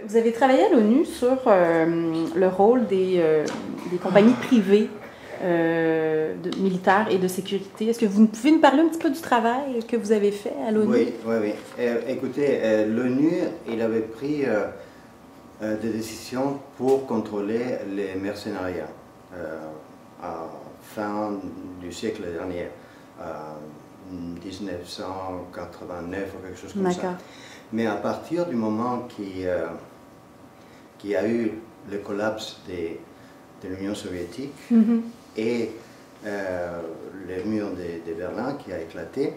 Vous avez travaillé à l'ONU sur le rôle des compagnies privées militaires et de sécurité. Est-ce que vous pouvez nous parler un petit peu du travail que vous avez fait à l'ONU? Oui, oui, oui. Écoutez, l'ONU, il avait pris des décisions pour contrôler les mercenariats à fin du siècle dernier, 1989 ou quelque chose comme ça. Mais à partir du moment qu'il y a eu le collapse de l'Union soviétique et le mur de Berlin qui a éclaté,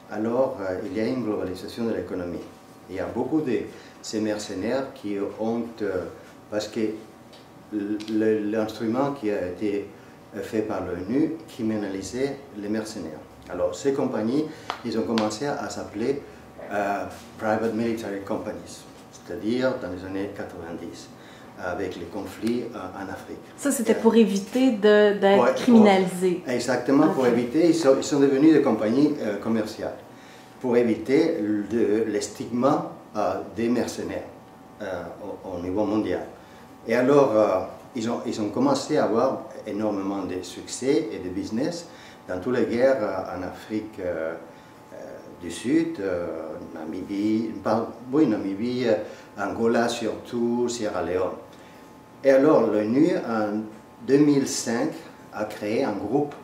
alors il y a une globalisation de l'économie. Il y a beaucoup de ces mercenaires qui ont, parce que l'instrument qui a été fait par l'ONU criminalisait les mercenaires. Alors ces compagnies, ils ont commencé à s'appeler Private Military Companies, c'est-à-dire dans les années 90, avec les conflits en Afrique. Ça, c'était pour éviter d'être criminalisés. Exactement, pour éviter, ils sont devenus des compagnies commerciales, pour éviter les stigmas des mercenaires au niveau mondial. Et alors, ils ont commencé à avoir énormément de succès et de business dans toutes les guerres en Afrique du Sud, Namibie, Angola surtout, Sierra Leone. Et alors l'ONU en 2005 a créé un groupe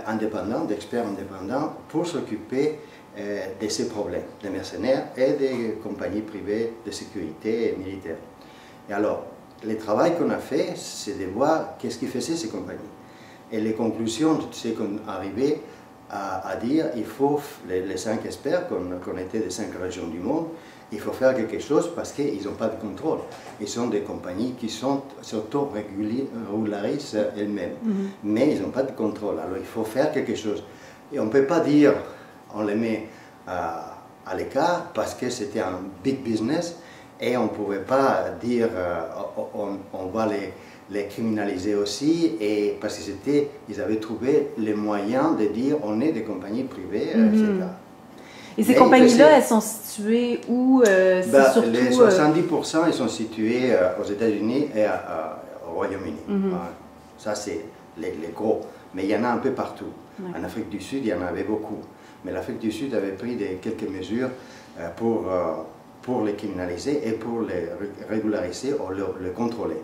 indépendant, d'experts indépendants, pour s'occuper de ces problèmes, des mercenaires et des compagnies privées de sécurité militaire. Et alors, le travail qu'on a fait, c'est de voir qu'est-ce qui faisait ces compagnies. Et les conclusions, c'est qu'on arrivait à dire, il faut, les 5 experts, qu'on était des 5 régions du monde, il faut faire quelque chose parce qu'ils n'ont pas de contrôle. Ils sont des compagnies qui s'auto-régularisent elles-mêmes, mais ils n'ont pas de contrôle. Alors il faut faire quelque chose. Et on ne peut pas dire, on les met à l'écart parce que c'était un big business et on ne pouvait pas dire, on va les criminaliser aussi, et parce qu'ils avaient trouvé les moyens de dire on est des compagnies privées, etc. Et ces compagnies-là, elles sont situées où? Surtout, les 70%, ils sont situés aux États-Unis et au Royaume-Uni. Ça, c'est les gros. Mais il y en a un peu partout. En Afrique du Sud, il y en avait beaucoup. Mais l'Afrique du Sud avait pris quelques mesures pour les criminaliser et pour les régulariser ou les contrôler.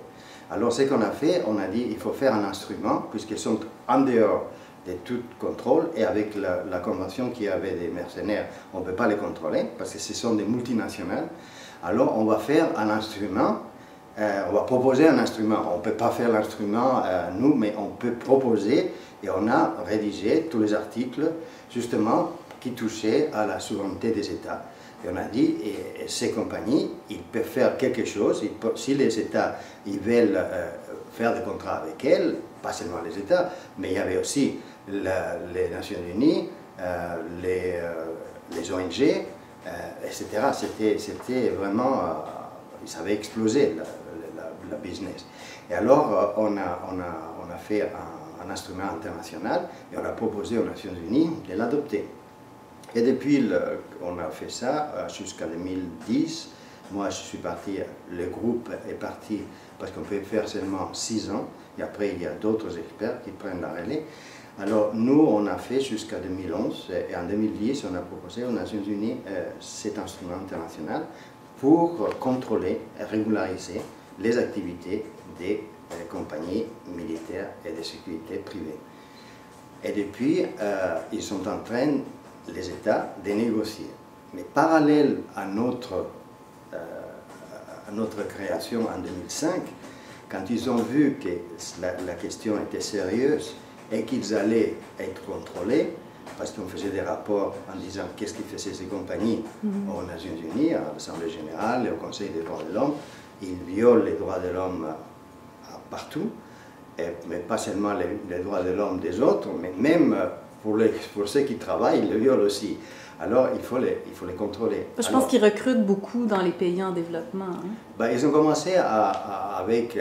Alors, ce qu'on a fait, on a dit il faut faire un instrument, puisqu'ils sont en dehors de tout contrôle, et avec la convention qu'il y avait des mercenaires, on ne peut pas les contrôler, parce que ce sont des multinationales. Alors, on va faire un instrument, on va proposer un instrument. On ne peut pas faire l'instrument, nous, mais on peut proposer, et on a rédigé tous les articles, justement, qui touchaient à la souveraineté des États. Et on a dit, et ces compagnies, ils peuvent faire quelque chose, si les États ils veulent faire des contrats avec elles, pas seulement les États, mais il y avait aussi les Nations Unies, les ONG, etc. C'était vraiment, ça avait explosé la business. Et alors, on a fait un instrument international et on a proposé aux Nations Unies de l'adopter. Et depuis, on a fait ça jusqu'à 2010. Moi, je suis parti, le groupe est parti parce qu'on peut faire seulement 6 ans. Et après, il y a d'autres experts qui prennent la relais. Alors, nous, on a fait jusqu'à 2011. Et en 2010, on a proposé aux Nations Unies cet instrument international pour contrôler et régulariser les activités des compagnies militaires et de sécurité privées. Et depuis, ils sont en train, les États, de négocier. Mais parallèle à notre création en 2005, quand ils ont vu que la question était sérieuse et qu'ils allaient être contrôlés, parce qu'on faisait des rapports en disant qu'est-ce qui faisaient ces compagnies aux Nations Unies, à l'Assemblée Générale et au Conseil des droits de l'homme, ils violent les droits de l'homme partout, mais pas seulement les droits de l'homme des autres, mais même pour ceux qui travaillent, ils le violent aussi. Alors, il faut les contrôler. Je pense qu'ils recrutent beaucoup dans les pays en développement. Hein? Ils ont commencé avec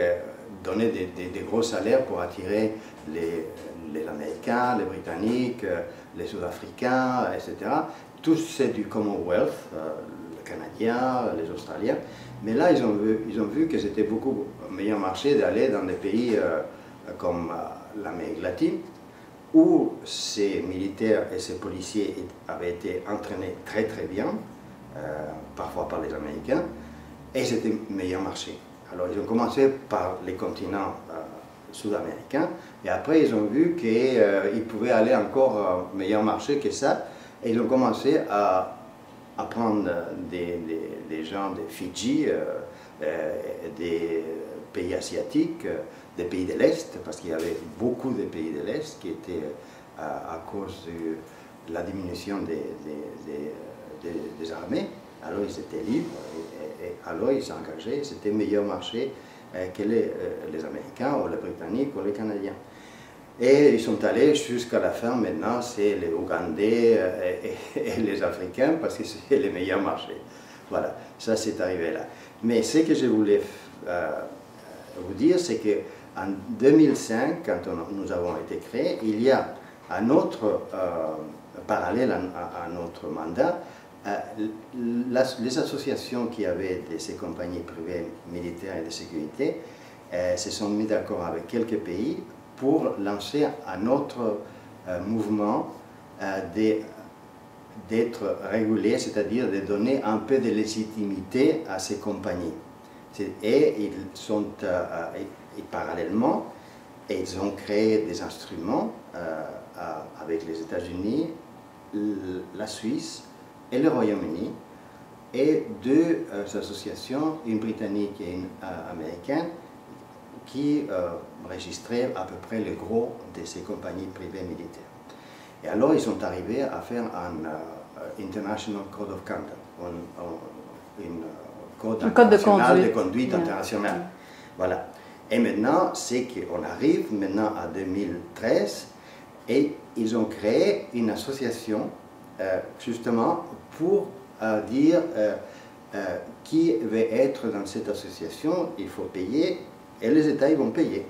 donner des gros salaires pour attirer les Américains, les Britanniques, les Sud-Africains, etc. Tous c'est du Commonwealth, le Canadiens, les Australiens. Mais là, ils ont vu que c'était beaucoup meilleur marché d'aller dans des pays comme l'Amérique latine, où ces militaires et ces policiers avaient été entraînés très très bien, parfois par les Américains, et c'était meilleur marché. Alors ils ont commencé par les continents sud-américains, et après ils ont vu qu'ils pouvaient aller encore meilleur marché que ça, et ils ont commencé à prendre des gens de Fidji, des pays asiatiques, des pays de l'Est, parce qu'il y avait beaucoup de pays de l'Est qui étaient, à cause de la diminution des armées, alors ils étaient libres, et alors ils s'engageaient, c'était meilleur marché que les Américains, ou les Britanniques, ou les Canadiens. Et ils sont allés jusqu'à la fin, maintenant, c'est les Ougandais et les Africains, parce que c'est les meilleurs marchés. Voilà, ça c'est arrivé là. Mais ce que je voulais vous dire, c'est qu'en 2005, quand nous avons été créés, il y a un autre, parallèle à notre mandat, les associations qui avaient ces compagnies privées militaires et de sécurité se sont mis d'accord avec quelques pays pour lancer un autre mouvement d'être régulé, c'est-à-dire de donner un peu de légitimité à ces compagnies. Et ils sont, et parallèlement, ils ont créé des instruments avec les États-Unis, la Suisse et le Royaume-Uni, et deux associations, une britannique et une américaine, qui registraient à peu près le gros de ces compagnies privées militaires. Et alors ils sont arrivés à faire un International Code of Conduct, un code de conduite internationale. Voilà. Et maintenant, c'est qu'on arrive maintenant à 2013 et ils ont créé une association justement pour dire qui veut être dans cette association, il faut payer et les États ils vont payer.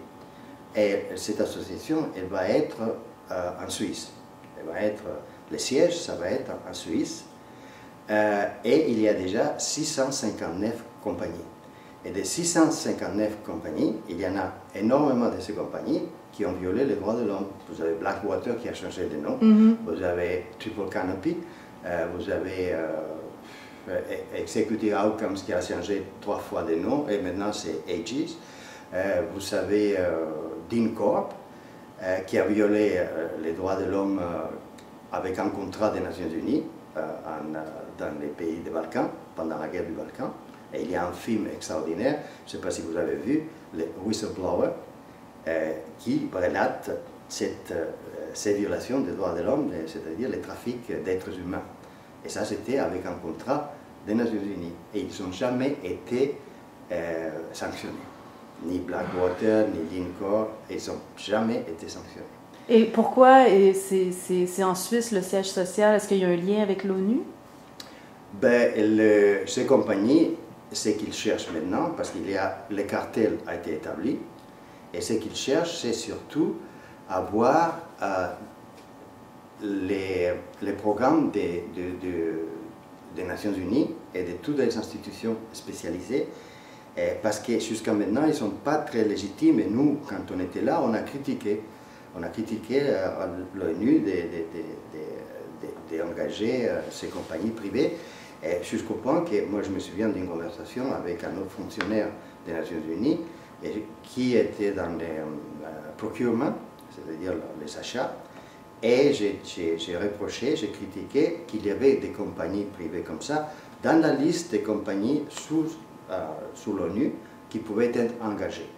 Et cette association, elle va être en Suisse. Elle va être, le siège, ça va être en Suisse. Et il y a déjà 659 compagnies. Et des 659 compagnies, il y en a énormément de ces compagnies qui ont violé les droits de l'homme. Vous avez Blackwater qui a changé de nom, vous avez Triple Canopy, vous avez Executive Outcomes qui a changé 3 fois de nom et maintenant c'est Aegis. Vous avez DynCorp qui a violé les droits de l'homme avec un contrat des Nations Unies dans les pays des Balkans, pendant la guerre du Balkan. Et il y a un film extraordinaire, je ne sais pas si vous avez vu, le Whistleblower, qui relate ces violations des droits de l'homme, c'est-à-dire les trafics d'êtres humains. Et ça, c'était avec un contrat des Nations Unies. Et ils n'ont jamais été sanctionnés. Ni Blackwater, ni DynCorp, ils n'ont jamais été sanctionnés. Et pourquoi c'est en Suisse le siège social? Est-ce qu'il y a un lien avec l'ONU? Ben, ces compagnies, ce qu'ils cherchent maintenant, parce que le cartel a été établi, et ce qu'ils cherchent, c'est surtout avoir les programmes des Nations Unies et de toutes les institutions spécialisées, parce que jusqu'à maintenant, ils ne sont pas très légitimes, et nous, quand on était là, on a critiqué l'ONU d'engager ces compagnies privées, jusqu'au point que moi je me souviens d'une conversation avec un autre fonctionnaire des Nations Unies qui était dans les procurement, c'est-à-dire les achats, et j'ai reproché, j'ai critiqué qu'il y avait des compagnies privées comme ça dans la liste des compagnies sous l'ONU qui pouvaient être engagées.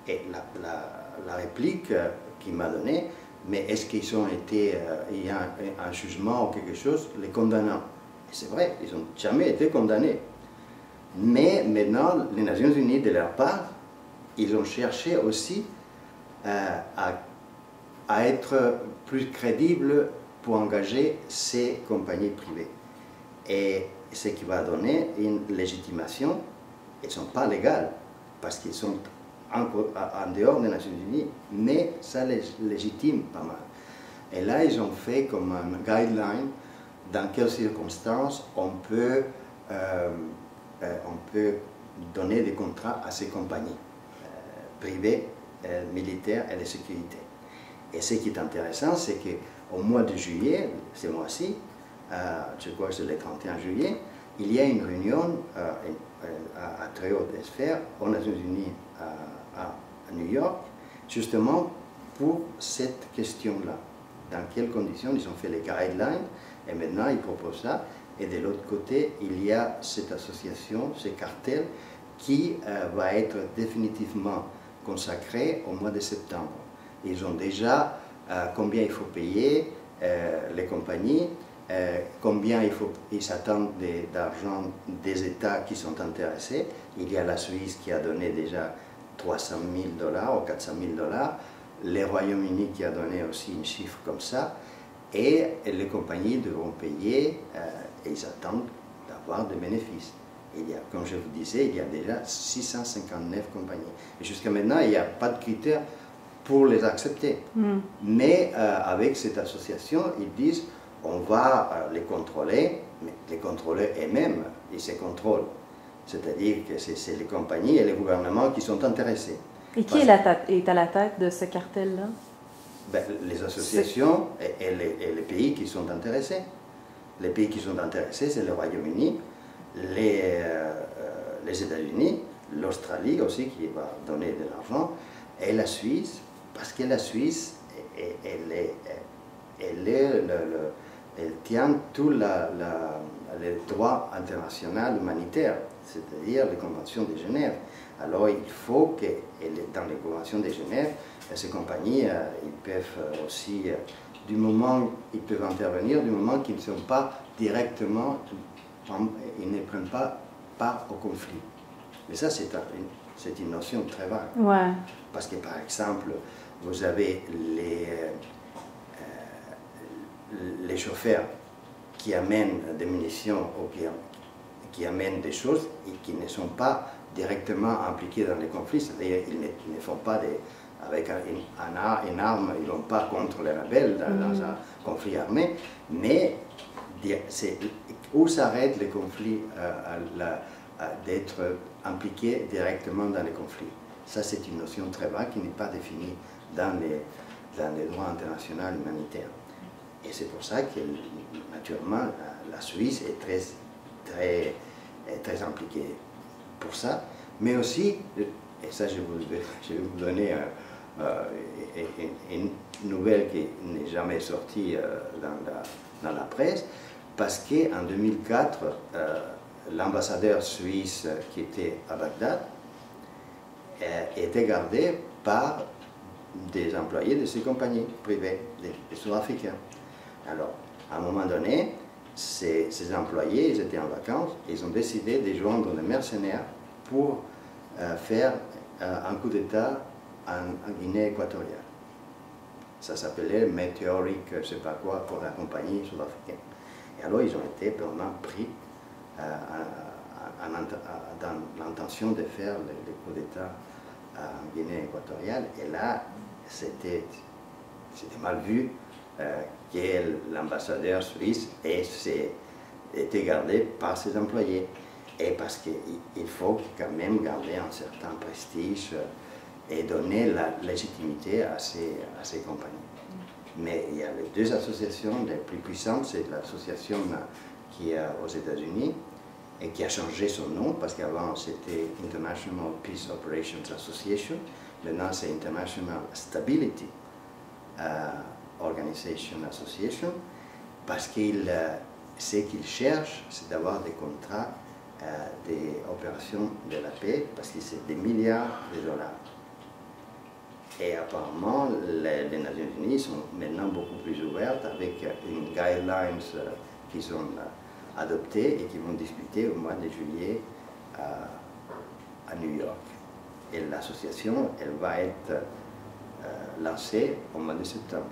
Et la réplique qu'il m'a donnée, mais est-ce qu'ils ont été, il y a un jugement ou quelque chose les condamnant? Et c'est vrai, ils n'ont jamais été condamnés. Mais maintenant, les Nations Unies, de leur part, ils ont cherché aussi à être plus crédibles pour engager ces compagnies privées. Et ce qui va donner une légitimation, ils ne sont pas légales, parce qu'ils sont en dehors des Nations Unies, mais ça les légitime pas mal. Et là, ils ont fait comme un guideline dans quelles circonstances on peut on peut donner des contrats à ces compagnies privées, militaires et de sécurité. Et ce qui est intéressant, c'est qu'au mois de juillet, ce mois-ci, je crois que c'est le 31 juillet, il y a une réunion à très haute sphère aux Nations Unies à New York, justement pour cette question-là. Dans quelles conditions ils ont fait les guidelines, et maintenant ils proposent ça. Et de l'autre côté, il y a cette association, ce cartel, qui va être définitivement consacré au mois de septembre. Ils ont déjà combien il faut payer les compagnies, combien ils s'attendent d'argent des États qui sont intéressés. Il y a la Suisse qui a donné déjà 300 000 $ ou 400 000 $, le Royaume-Uni qui a donné aussi un chiffre comme ça, et les compagnies devront payer et ils attendent d'avoir des bénéfices. Il y a, comme je vous disais, il y a déjà 659 compagnies. Et jusqu'à maintenant, il n'y a pas de critères pour les accepter. Mais avec cette association, ils disent on va les contrôler, mais les contrôleurs eux-mêmes, ils se contrôlent. C'est-à-dire que c'est les compagnies et les gouvernements qui sont intéressés. Et qui est à la tête de ce cartel-là? Ben, les associations et les pays qui sont intéressés. Les pays qui sont intéressés, c'est le Royaume-Uni, les États-Unis, l'Australie aussi qui va donner de l'argent, et la Suisse, parce que la Suisse, elle tient tout le droit international humanitaire, c'est-à-dire les conventions de Genève. Alors il faut que dans les conventions de Genève, ces compagnies, ils peuvent aussi, du moment ils peuvent intervenir, du moment qu'ils ne sont pas directement, ils ne prennent pas part au conflit. Mais ça, c'est une notion très vague. Ouais. Parce que par exemple, vous avez les chauffeurs qui amènent des munitions ou qui amènent des choses et qui ne sont pas directement impliqués dans les conflits, c'est-à-dire ils ne font pas avec une arme, ils ne vont pas contre les rebelles dans un conflit armé, mais où s'arrête le conflit d'être impliqué directement dans les conflits. Ça, c'est une notion très vague qui n'est pas définie dans les droits internationaux humanitaires. Et c'est pour ça que, naturellement, la Suisse est très impliquée pour ça. Mais aussi, et ça, je vais vous donner une nouvelle qui n'est jamais sortie dans la presse, parce qu'en 2004, l'ambassadeur suisse qui était à Bagdad était gardé par des employés de ces compagnies privées, des Sud-Africains. Alors, à un moment donné, ces employés, ils étaient en vacances, ils ont décidé de joindre les mercenaires pour faire un coup d'État en Guinée équatoriale. Ça s'appelait Meteoric, je ne sais pas quoi, pour la compagnie sud-africaine. Et alors, ils ont été vraiment pris dans l'intention de faire le coup d'État en Guinée équatoriale. Et là, c'était mal vu que l'ambassadeur suisse était gardé par ses employés. Et parce qu'il faut quand même garder un certain prestige et donner la légitimité à ces compagnies. Mais il y a les deux associations les plus puissantes, c'est l'association qui est aux États-Unis et qui a changé son nom parce qu'avant c'était International Peace Operations Association, maintenant c'est International Stability Organization Association, parce ce qu'ils cherchent, c'est d'avoir des contrats des opérations de la paix, parce que c'est des milliards de dollars. Et apparemment, les Nations Unies sont maintenant beaucoup plus ouvertes avec une guidelines qu'ils ont adoptées et qui vont discuter au mois de juillet à New York. Et l'association, elle va être lancée au mois de septembre.